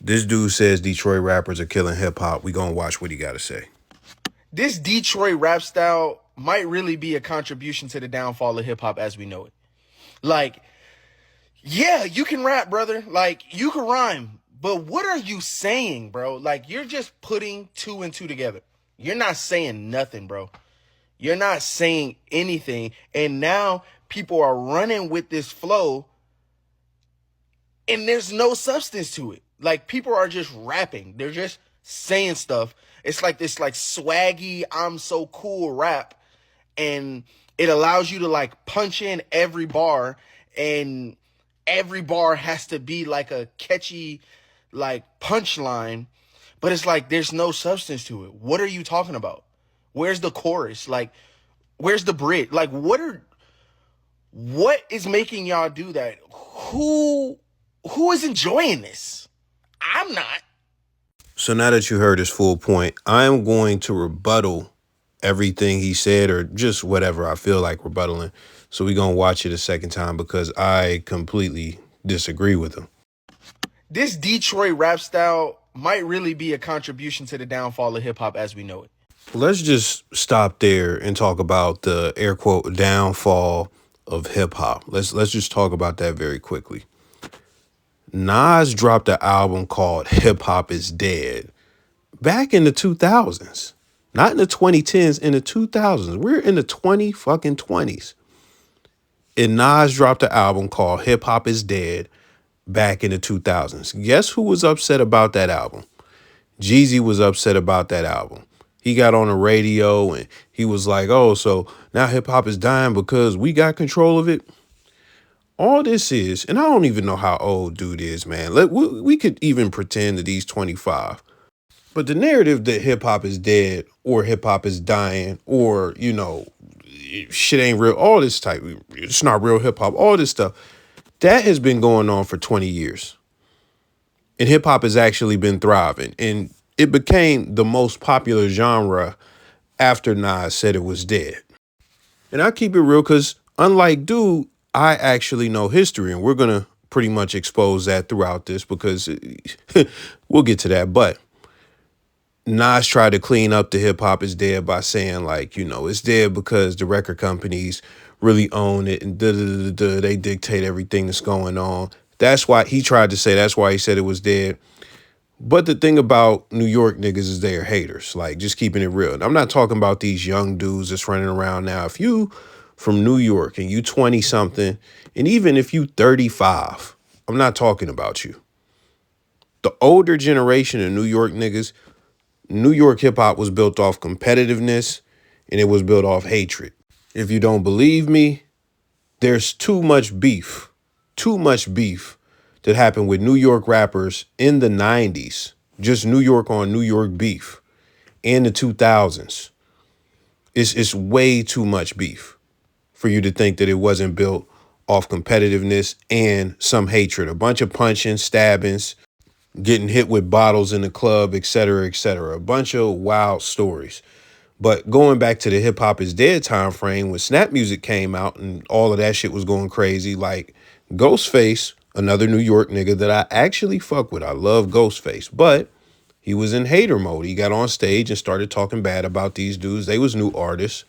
This dude says Detroit rappers are killing hip hop. We gonna watch what he got to say. This Detroit rap style might really be a contribution to the downfall of hip hop as we know it. Like, yeah, you can rap, brother. Like, you can rhyme. But what are you saying, bro? Like, you're just putting two and two together. You're not saying nothing, bro. You're not saying anything. And now people are running with this flow and there's no substance to it. Like, people are just rapping. They're just saying stuff. It's like this like swaggy, I'm so cool rap. And it allows you to like punch in every bar, and every bar has to be like a catchy like punchline, but it's like there's no substance to it. What are you talking about? Where's the chorus? Like, where's the bridge? Like, what is making y'all do that? Who is enjoying this? I'm not. So now that you heard his full point, I'm going to rebuttal everything he said, or just whatever I feel like rebuttaling. So we gonna watch it a second time because I completely disagree with him. This Detroit rap style might really be a contribution to the downfall of hip hop as we know it. Let's just stop there and talk about the air quote downfall of hip hop. Let's just talk about that very quickly. Nas dropped an album called Hip Hop Is Dead back in the 2000s. Not in the 2010s, in the 2000s. We're in the 20s. And Nas dropped an album called Hip Hop Is Dead back in the 2000s. Guess who was upset about that album? Jeezy was upset about that album. He got on the radio and he was like, oh, so now hip hop is dying because we got control of it. All this is, and I don't even know how old dude is, man. We could even pretend that he's 25. But the narrative that hip hop is dead or hip hop is dying or, shit ain't real, all this type, it's not real hip hop, all this stuff, that has been going on for 20 years. And hip hop has actually been thriving. And it became the most popular genre after Nas said it was dead. And I keep it real because unlike dude, I actually know history, and we're going to pretty much expose that throughout this because we'll get to that. But Nas tried to clean up the hip hop is dead by saying like, it's dead because the record companies really own it and they dictate everything that's going on. That's why he tried to say, that's why he said it was dead. But the thing about New York niggas is they're haters, like just keeping it real. And I'm not talking about these young dudes that's running around now. If you from New York and you 20 something, and even if you 35, I'm not talking about you. The older generation of New York niggas, New York hip hop was built off competitiveness and it was built off hatred. If you don't believe me, there's too much beef that happened with New York rappers in the 90s, just New York on New York beef, in the 2000s. It's way too much beef for you to think that it wasn't built off competitiveness and some hatred, a bunch of punching, stabbings, getting hit with bottles in the club, et cetera, a bunch of wild stories. But going back to the hip hop is dead time frame, when Snap Music came out and all of that shit was going crazy, like Ghostface, another New York nigga that I actually fuck with. I love Ghostface, but he was in hater mode. He got on stage and started talking bad about these dudes. They was new artists.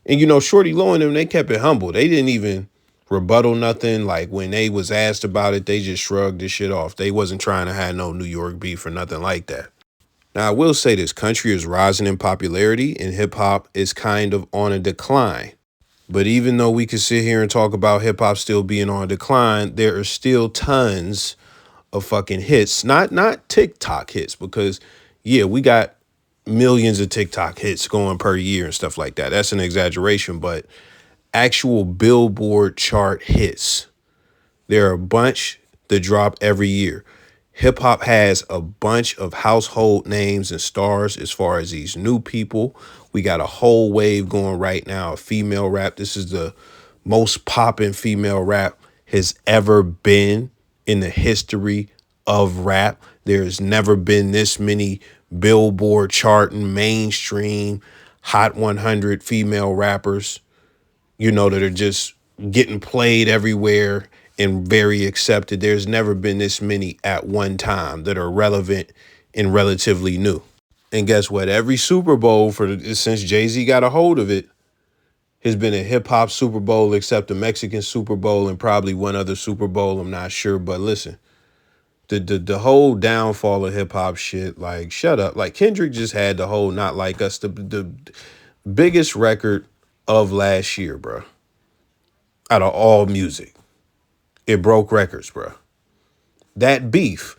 And, Shorty Low and them, they kept it humble. They didn't even rebuttal nothing. Like when they was asked about it, they just shrugged this shit off. They wasn't trying to have no New York beef or nothing like that. Now, I will say this, country is rising in popularity and hip hop is kind of on a decline. But even though we could sit here and talk about hip hop still being on a decline, there are still tons of fucking hits, not TikTok hits, because yeah, we got millions of TikTok hits going per year and stuff like that. That's an exaggeration, but actual Billboard chart hits. There are a bunch that drop every year. Hip hop has a bunch of household names and stars as far as these new people. We got a whole wave going right now of female rap. This is the most popping female rap has ever been in the history of rap. There's never been this many Billboard charting, mainstream, Hot 100 female rappers, that are just getting played everywhere and very accepted. There's never been this many at one time that are relevant and relatively new. And guess what? Every Super Bowl since Jay-Z got a hold of it has been a hip hop Super Bowl, except the Mexican Super Bowl and probably one other Super Bowl. I'm not sure, but listen, the whole downfall of hip hop shit, like shut up. Like Kendrick just had the whole "Not Like Us," the biggest record of last year, bro. Out of all music, it broke records, bro. That beef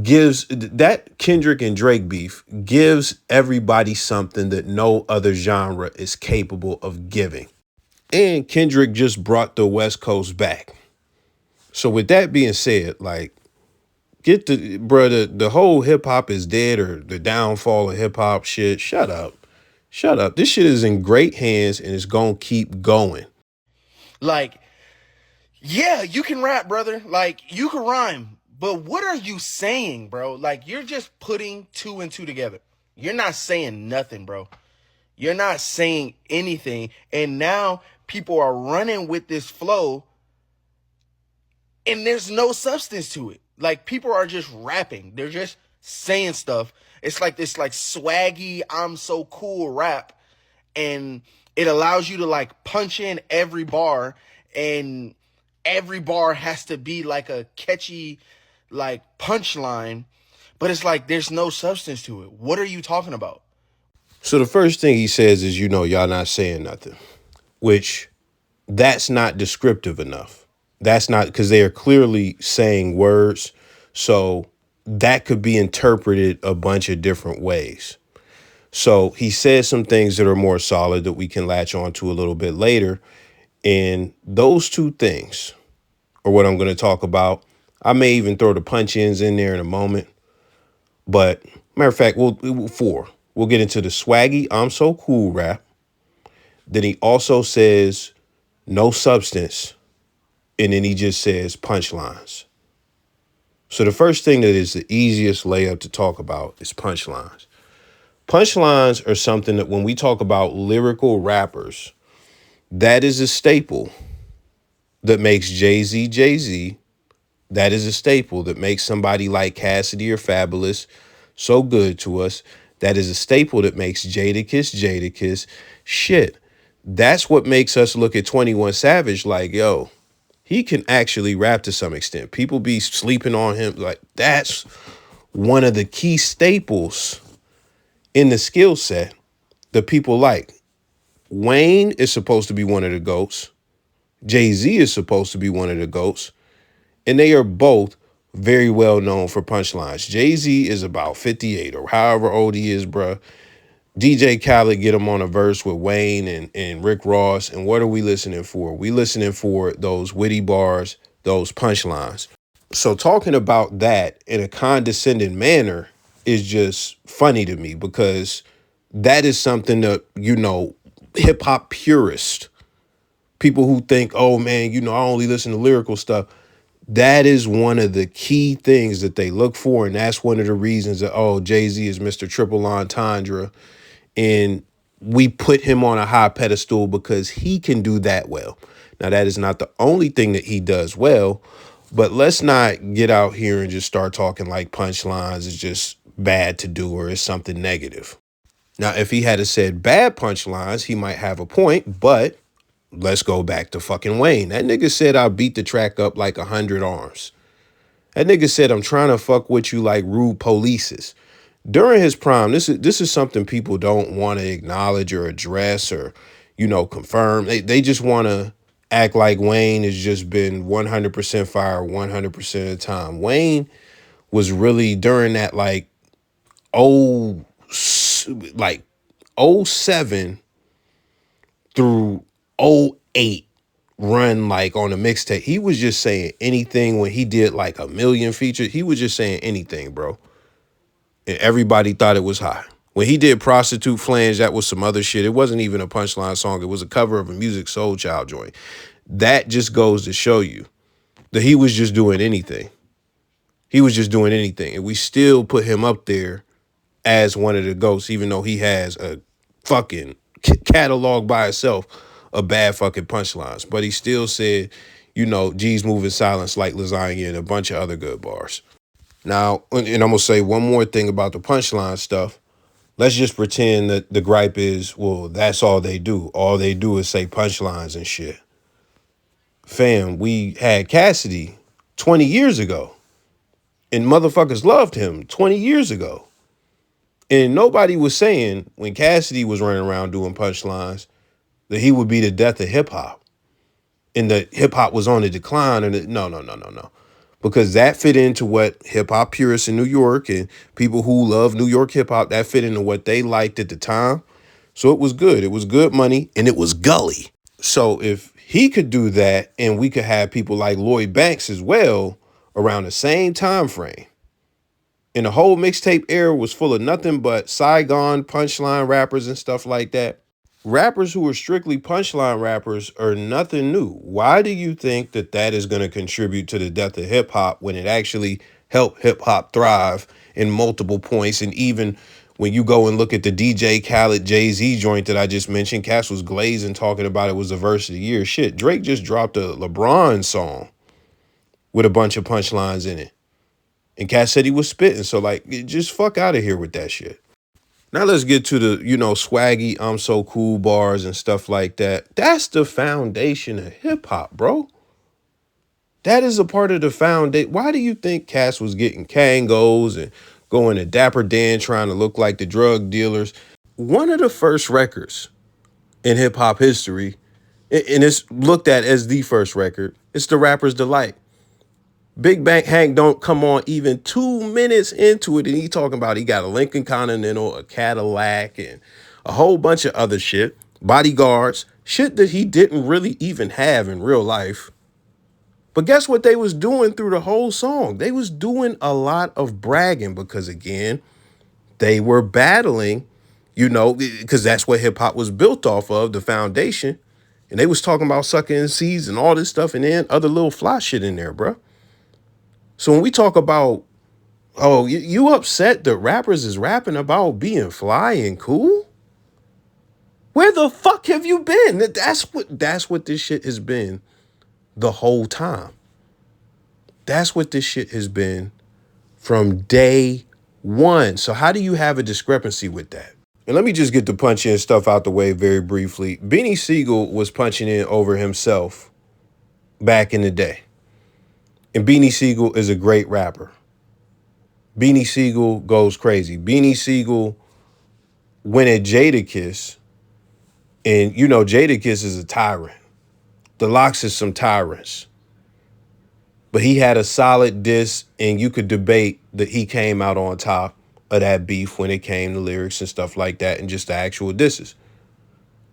gives that Kendrick and Drake beef gives everybody something that no other genre is capable of giving. And Kendrick just brought the West Coast back. So with that being said, like get the brother, the whole hip hop is dead or the downfall of hip hop shit. Shut up. Shut up. This shit is in great hands and it's gonna keep going. Like, yeah, you can rap, brother. Like, you can rhyme. But what are you saying, bro? Like, you're just putting two and two together. You're not saying nothing, bro. You're not saying anything. And now people are running with this flow and there's no substance to it. Like, people are just rapping. They're just saying stuff. It's like this like swaggy, I'm so cool rap. And it allows you to like punch in every bar, and every bar has to be like a catchy like punchline, but it's like there's no substance to it. What are you talking about? So the first thing he says is, y'all not saying nothing, which that's not descriptive enough. That's not because they are clearly saying words. So that could be interpreted a bunch of different ways. So he says some things that are more solid that we can latch on to a little bit later. And those two things are what I'm going to talk about. I may even throw the punch ins in there in a moment. But matter of fact, we'll get into the swaggy I'm so cool rap. Then he also says no substance. And then he just says punchlines. So the first thing that is the easiest layup to talk about is punchlines. Punchlines are something that when we talk about lyrical rappers, that is a staple that makes Jay-Z Jay-Z. That is a staple that makes somebody like Cassidy or Fabulous so good to us. That is a staple that makes Jadakiss Jadakiss. Shit. That's what makes us look at 21 Savage like, yo, he can actually rap to some extent. People be sleeping on him. Like, that's one of the key staples in the skill set that people like. Wayne is supposed to be one of the GOATs. Jay-Z is supposed to be one of the GOATs. And they are both very well known for punchlines. Jay-Z is about 58 or however old he is, bruh. DJ Khaled get him on a verse with Wayne and Rick Ross. And what are we listening for? We listening for those witty bars, those punchlines. So talking about that in a condescending manner is just funny to me because that is something that, hip hop purists, people who think, oh man, I only listen to lyrical stuff. That is one of the key things that they look for. And that's one of the reasons that, oh, Jay-Z is Mr. Triple Entendre. And we put him on a high pedestal because he can do that well. Now, that is not the only thing that he does well, but let's not get out here and just start talking like punchlines is just bad to do or is something negative. Now, if he had said bad punchlines, he might have a point, but let's go back to fucking Wayne. That nigga said I beat the track up like 100 arms. That nigga said I'm trying to fuck with you like rude polices. During his prime, this is something people don't want to acknowledge or address or, confirm. They just want to act like Wayne has just been 100% fire 100% of the time. Wayne was really during that oh like '07 through '08 run on a mixtape. He was just saying anything when he did like a million features. He was just saying anything, bro. And everybody thought it was hot. When he did Prostitute Flange, that was some other shit. It wasn't even a punchline song. It was a cover of a Music Soul Child joint. That just goes to show you that he was just doing anything. He was just doing anything. And we still put him up there as one of the GOATs, even though he has a fucking catalog by itself of bad fucking punchlines. But he still said, G's moving silence like lasagna and a bunch of other good bars. Now, and I'm gonna say one more thing about the punchline stuff. Let's just pretend that the gripe is, well, that's all they do. All they do is say punchlines and shit. Fam, we had Cassidy 20 years ago, and motherfuckers loved him 20 years ago. And nobody was saying when Cassidy was running around doing punchlines that he would be the death of hip hop and that hip hop was on the decline. And no, no, no, no, no. Because that fit into what hip hop purists in New York and people who love New York hip hop, that fit into what they liked at the time. So it was good. It was good money and it was gully. So if he could do that and we could have people like Lloyd Banks as well around the same time frame, and the whole mixtape era was full of nothing but Saigon punchline rappers and stuff like that. Rappers who are strictly punchline rappers are nothing new. Why do you think that that is going to contribute to the death of hip hop when it actually helped hip hop thrive in multiple points? And even when you go and look at the DJ Khaled Jay-Z joint that I just mentioned, Cass was glazing talking about it was the verse of the year. Shit, Drake just dropped a LeBron song with a bunch of punchlines in it. And Cass said he was spitting. So, like, just fuck out of here with that shit. Now let's get to the, swaggy, I'm so cool bars and stuff like that. That's the foundation of hip hop, bro. That is a part of the foundation. Why do you think Cass was getting Kangos and going to Dapper Dan trying to look like the drug dealers? One of the first records in hip hop history, and it's looked at as the first record, it's The Rapper's Delight. Big Bank Hank don't come on even 2 minutes into it, and he talking about he got a Lincoln Continental, a Cadillac, and a whole bunch of other shit, bodyguards, shit that he didn't really even have in real life. But guess what they was doing through the whole song? They was doing a lot of bragging because, again, they were battling, because that's what hip hop was built off of, the foundation. And they was talking about sucking seeds and all this stuff, and then other little fly shit in there, bro. So when we talk about, oh, you upset that rappers is rapping about being fly and cool? Where the fuck have you been? That's what this shit has been the whole time. That's what this shit has been from day one. So how do you have a discrepancy with that? And let me just get the punch in stuff out the way very briefly. Beanie Siegel was punching in over himself back in the day. And Beanie Siegel is a great rapper. Beanie Siegel goes crazy. Beanie Siegel went at Jadakiss, and Jadakiss is a tyrant. The Lox is some tyrants. But he had a solid diss, and you could debate that he came out on top of that beef when it came to lyrics and stuff like that and just the actual disses.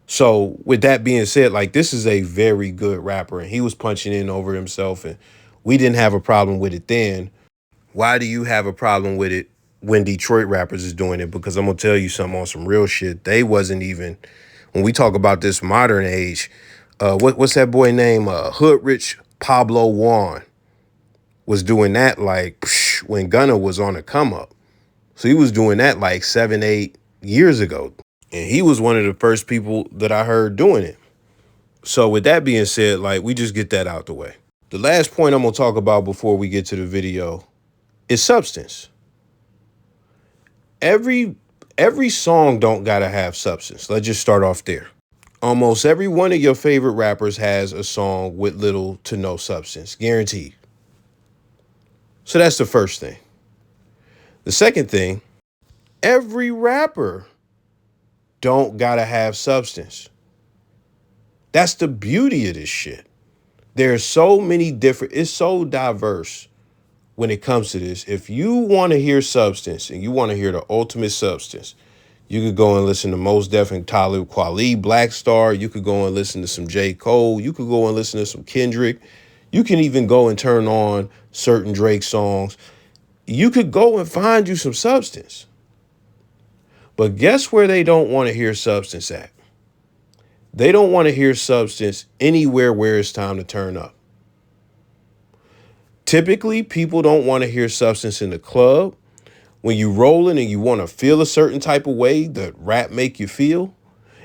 So with that being said, like, this is a very good rapper, and he was punching in over himself, and we didn't have a problem with it then. Why do you have a problem with it when Detroit rappers is doing it? Because I'm going to tell you something on some real shit. They wasn't even, when we talk about this modern age, what's that boy name? Hood Rich Pablo Juan was doing that like when Gunna was on a come up. So he was doing that like 7, 8 years ago. And he was one of the first people that I heard doing it. So with that being said, like, we just get that out the way. The last point I'm going to talk about before we get to the video is substance. Every song don't gotta have substance. Let's just start off there. Almost every one of your favorite rappers has a song with little to no substance, guaranteed. So that's the first thing. The second thing, every rapper don't gotta have substance. That's the beauty of this shit. There's so many different, it's so diverse when it comes to this. If you want to hear substance and you want to hear the ultimate substance, you could go and listen to Mos Def and Talib Kweli, Black Star. You could go and listen to some J. Cole. You could go and listen to some Kendrick. You can even go and turn on certain Drake songs. You could go and find you some substance. But guess where they don't want to hear substance at? They don't want to hear substance anywhere where it's time to turn up. Typically, people don't want to hear substance in the club. When you rolling and you want to feel a certain type of way that rap make you feel,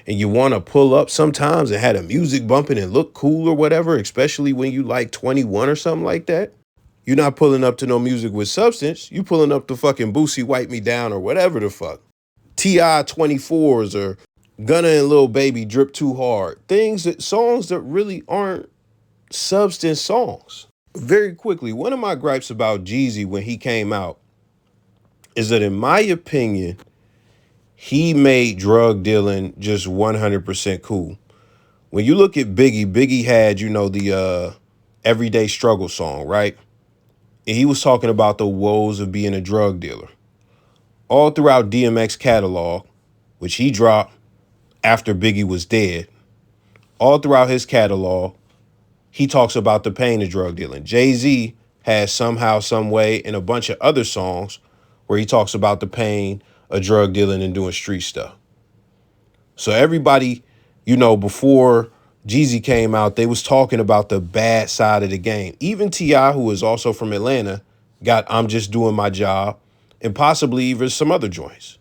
and you want to pull up sometimes and had a music bumping and look cool or whatever, especially when you like 21 or something like that, you're not pulling up to no music with substance. You pulling up to fucking Boosie Wipe Me Down or whatever the fuck. T.I. 24s or Gunna and Lil Baby Drip Too Hard. Songs that really aren't substance songs. Very quickly, one of my gripes about Jeezy when he came out is that, in my opinion, he made drug dealing just 100% cool. When you look at Biggie, Biggie had, the Everyday Struggle song, right? And he was talking about the woes of being a drug dealer. All throughout DMX catalog, which he dropped after Biggie was dead, all throughout his catalog, he talks about the pain of drug dealing. Jay-Z has Somehow, Some Way, and a bunch of other songs where he talks about the pain of drug dealing and doing street stuff. So everybody, before Jeezy came out, they was talking about the bad side of the game. Even T.I., who is also from Atlanta, got I'm Just Doing My Job, and possibly even some other joints.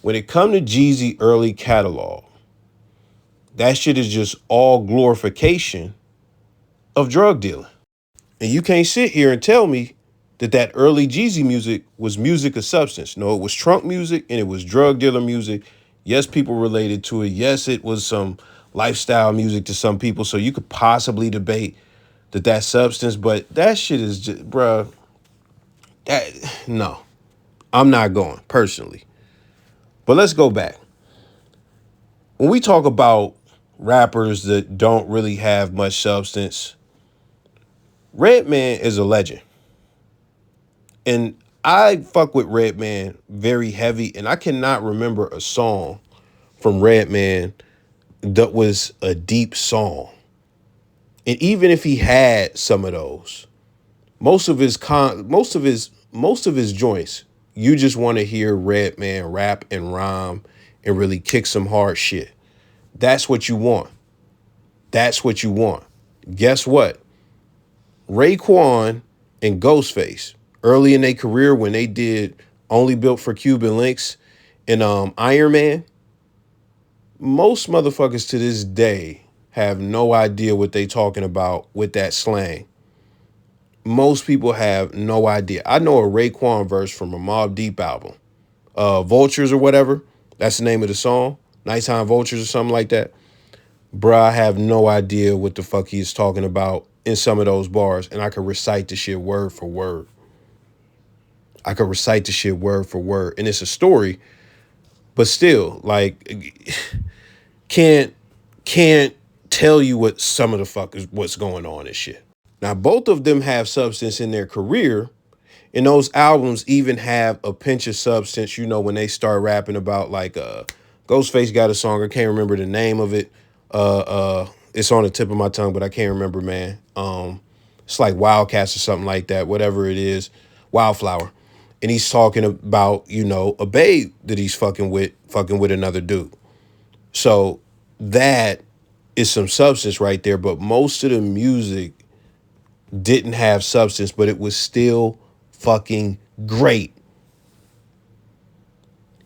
When it come to Jeezy early catalog, that shit is just all glorification of drug dealing. And you can't sit here and tell me that early Jeezy music was music of substance. No, it was trunk music and it was drug dealer music. Yes, people related to it. Yes, it was some lifestyle music to some people. So you could possibly debate that's substance, but that shit is just, bruh, no, I'm not going personally. But let's go back. When we talk about rappers that don't really have much substance, Redman is a legend. And I fuck with Redman very heavy, and I cannot remember a song from Redman that was a deep song. And even if he had some of those, most of his joints, you just want to hear Redman rap and rhyme and really kick some hard shit. That's what you want. That's what you want. Guess what? Raekwon and Ghostface, early in their career when they did Only Built for Cuban Links and Iron Man, most motherfuckers to this day have no idea what they talking about with that slang. Most people have no idea. I know a Raekwon verse from a Mobb Deep album, Vultures or whatever. That's the name of the song. Nighttime Vultures or something like that. Bruh, I have no idea what the fuck he's talking about in some of those bars, and I could recite the shit word for word. I could recite the shit word for word, and it's a story, but still, like, can't tell you what some of the fuck is what's going on and shit. Now, both of them have substance in their career, and those albums even have a pinch of substance, when they start rapping about, like, Ghostface got a song, I can't remember the name of it. It's on the tip of my tongue, but I can't remember, man. It's like Wildcats or something like that, whatever it is, Wildflower. And he's talking about, a babe that he's fucking with another dude. So that is some substance right there, but most of the music didn't have substance, but it was still fucking great.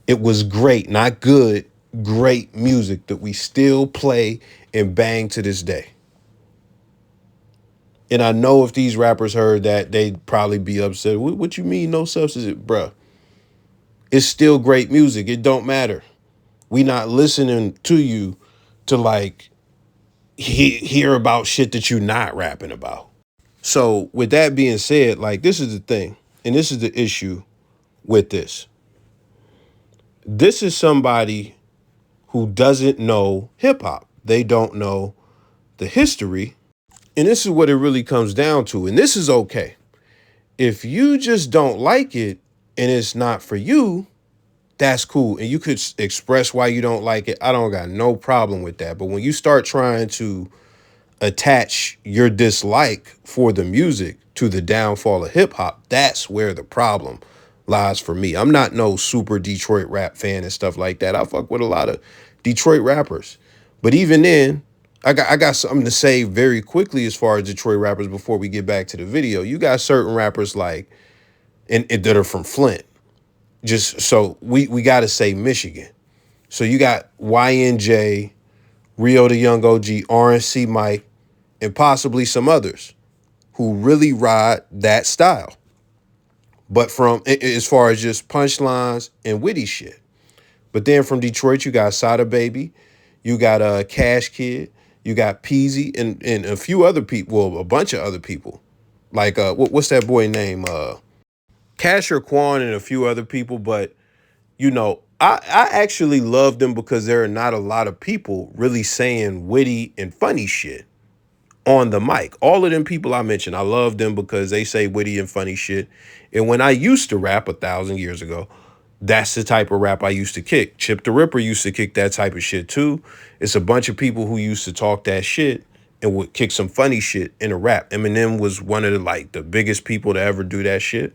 It was great, not good, great music that we still play and bang to this day. And I know if these rappers heard that, they'd probably be upset. What you mean no substance? Bruh, it's still great music. It don't matter. We not listening to you to, like, hear about shit that you're not rapping about. So with that being said, like, this is the thing, and this is the issue with this. This is somebody who doesn't know hip hop. They don't know the history. And this is what it really comes down to. And this is okay. If you just don't like it and it's not for you, that's cool. And you could express why you don't like it. I don't got no problem with that. But when you start trying to attach your dislike for the music to the downfall of hip hop, that's where the problem lies for me. I'm not no super Detroit rap fan and stuff like that. I fuck with a lot of Detroit rappers. But even then, I got something to say very quickly as far as Detroit rappers before we get back to the video. You got certain rappers like and that are from Flint. Just so we got to say Michigan. So you got YNJ, Rio the Young OG, RNC Mike, and possibly some others who really ride that style. But from as far as just punchlines and witty shit. But then from Detroit, you got Sada Baby, you got Cash Kid, you got Peasy, and a few other people, well, a bunch of other people. Like what's that boy name? Casher Quan and a few other people. But I actually love them because there are not a lot of people really saying witty and funny shit on the mic. All of them people I mentioned, I love them because they say witty and funny shit. And when I used to rap 1,000 years ago, that's the type of rap I used to kick. Chip the Ripper used to kick that type of shit too. It's a bunch of people who used to talk that shit and would kick some funny shit in a rap. Eminem was one of the biggest people to ever do that shit.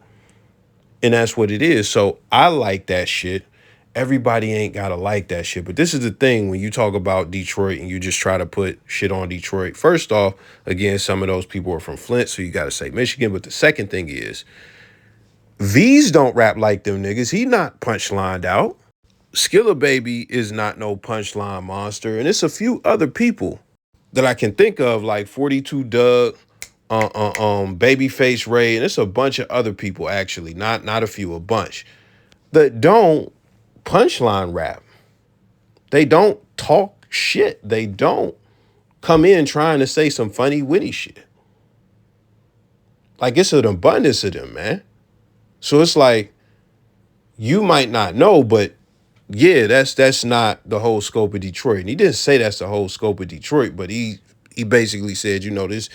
And that's what it is. So I like that shit. Everybody ain't gotta like that shit. But this is the thing when you talk about Detroit and you just try to put shit on Detroit. First off, again, some of those people are from Flint, so you gotta say Michigan. But the second thing is, V's don't rap like them niggas. He not punchlined out. Skilla Baby is not no punchline monster. And it's a few other people that I can think of, like 42 Doug, Babyface Ray, and it's a bunch of other people actually, not a few, a bunch that don't punchline rap. They don't talk shit. They don't come in trying to say some funny, witty shit. Like it's an abundance of them, man. So it's like you might not know, but yeah, that's not the whole scope of Detroit. And he didn't say that's the whole scope of Detroit, but he basically said, this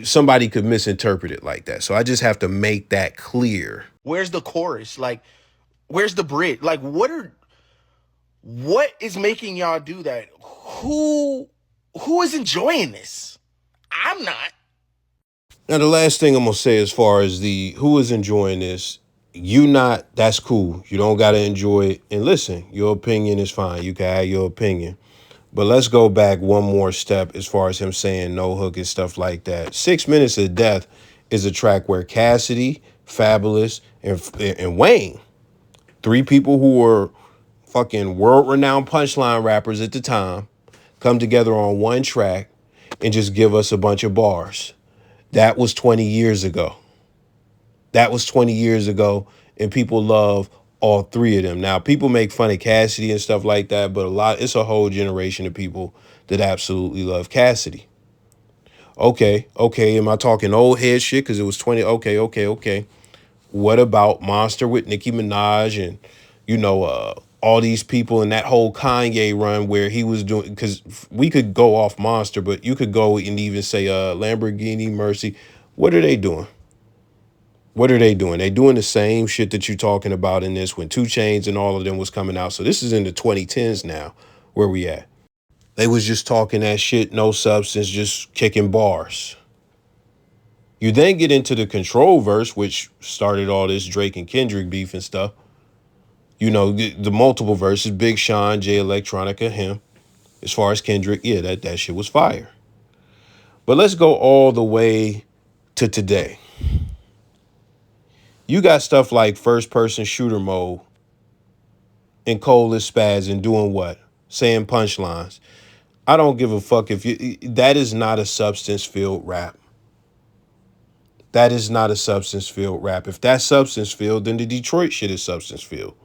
somebody could misinterpret it like that. So I just have to make that clear. Where's the chorus? Like, where's the bridge? Like, what is making y'all do that? Who is enjoying this? I'm not. Now the last thing I'm gonna say as far as the who is enjoying this, you not, that's cool. You don't gotta enjoy it. And listen, your opinion is fine. You can have your opinion. But let's go back one more step as far as him saying no hook and stuff like that. 6 Minutes of Death is a track where Cassidy, Fabulous, and Wayne, three people who were fucking world-renowned punchline rappers at the time, come together on one track and just give us a bunch of bars. That was 20 years ago. That was 20 years ago, and people love all three of them. Now, people make fun of Cassidy and stuff like that, but it's a whole generation of people that absolutely love Cassidy. Okay, am I talking old head shit because it was 20? Okay. What about Monster with Nicki Minaj and, all these people in that whole Kanye run where he was doing, because we could go off Monster, but you could go and even say Lamborghini Mercy. What are they doing? What are they doing? They doing the same shit that you're talking about in this when 2 Chainz and all of them was coming out. So this is in the 2010s now, where we at. They was just talking that shit, no substance, just kicking bars. You then get into the Control verse, which started all this Drake and Kendrick beef and stuff. The multiple verses, Big Sean, Jay Electronica, him. As far as Kendrick, yeah, that shit was fire. But let's go all the way to today. You got stuff like first person shooter mode and Cole is spazzing doing what? Saying punchlines. I don't give a fuck if that is not a substance filled rap. That is not a substance filled rap. If that's substance filled, then the Detroit shit is substance filled.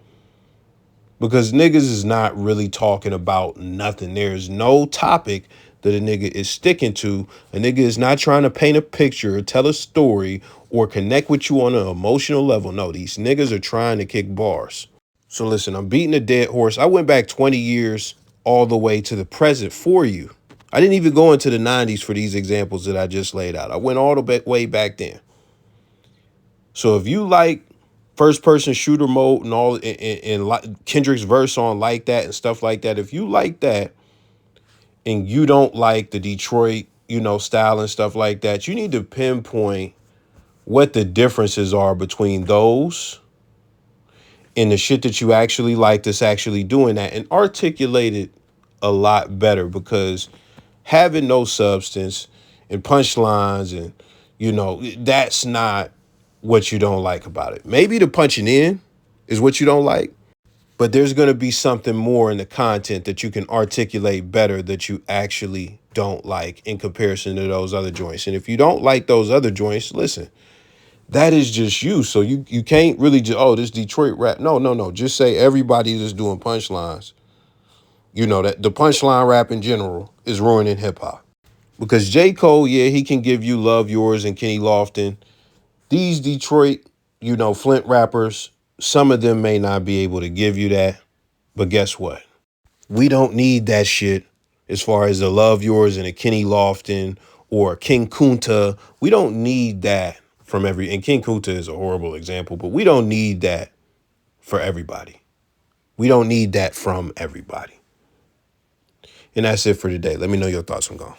Because niggas is not really talking about nothing. There's no topic that a nigga is sticking to. A nigga is not trying to paint a picture or tell a story or connect with you on an emotional level. No, these niggas are trying to kick bars. So listen, I'm beating a dead horse. I went back 20 years all the way to the present for you. I didn't even go into the 90s for these examples that I just laid out. I went all the way back then. So if you like first person shooter mode and all and Kendrick's verse on like that and stuff like that, if you like that and you don't like the Detroit, style and stuff like that, you need to pinpoint what the differences are between those and the shit that you actually like that's actually doing that and articulate it a lot better, because having no substance and punchlines and, that's not what you don't like about it. Maybe the punching in is what you don't like, but there's going to be something more in the content that you can articulate better that you actually don't like in comparison to those other joints. And if you don't like those other joints, listen, that is just you. So you can't really just, oh, this Detroit rap. No, no, no. Just say everybody that's doing punchlines. You know that the punchline rap in general is ruining hip hop. Because J. Cole, yeah, he can give you Love Yours and Kenny Lofton. These Detroit, Flint rappers, some of them may not be able to give you that. But guess what? We don't need that shit as far as the Love Yours and a Kenny Lofton or King Kunta. We don't need that from and King Kunta is a horrible example, but we don't need that for everybody. We don't need that from everybody. And that's it for today. Let me know your thoughts. I'm gone.